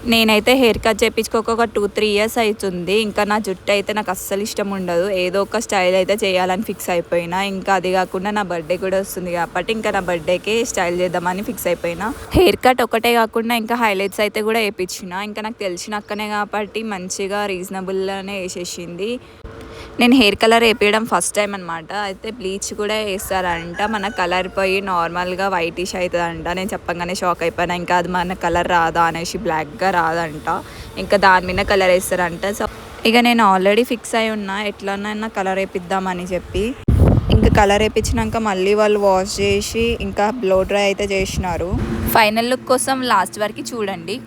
నేనైతే hair cut చేయించుకోక ఒక 2-3 years అవుతుంది. ఇంకా నా జుట్టు అయితే నాకు అస్సలు ఇష్టం ఉండదు. ఏదో ఒక స్టైల్ అయితే చేయాలని ఫిక్స్ అయిపోయినా. ఇంకా అది కాకుండా నా బర్త్డే కూడా వస్తుంది కాబట్టి ఇంకా నా బర్త్డేకి స్టైల్ చేద్దామని ఫిక్స్ అయిపోయినా. హెయిర్ కట్ ఒకటే కాకుండా ఇంకా హైలైట్స్ అయితే కూడా వేయించిన. ఇంకా నాకు తెలిసిన అక్కనే కాబట్టి మంచిగా రీజనబుల్గానే వేసేసింది. నేను హెయిర్ కలర్ వేపించడం ఫస్ట్ టైం అనమాట. అయితే బ్లీచ్ కూడా వేస్తారంట. మన కలర్ పోయి నార్మల్గా వైటిష్ అవుతుందంట. నేను చెప్పగానే షాక్ అయిపోయినా. ఇంకా అది మన కలర్ రాదా అనేసి బ్లాక్గా రాదంట. ఇంకా దాని మీద కలర్ వేస్తారంట. సో ఇక నేను ఆల్రెడీ ఫిక్స్ అయి ఉన్నా ఎట్లనైనా కలర్ వేపిద్దామని చెప్పి. ఇంకా కలర్ వేయించినాక మళ్ళీ వాళ్ళు వాష్ చేసి ఇంకా బ్లో డ్రై అయితే చేసినారు. ఫైనల్ లుక్ కోసం లాస్ట్ వరకు చూడండి.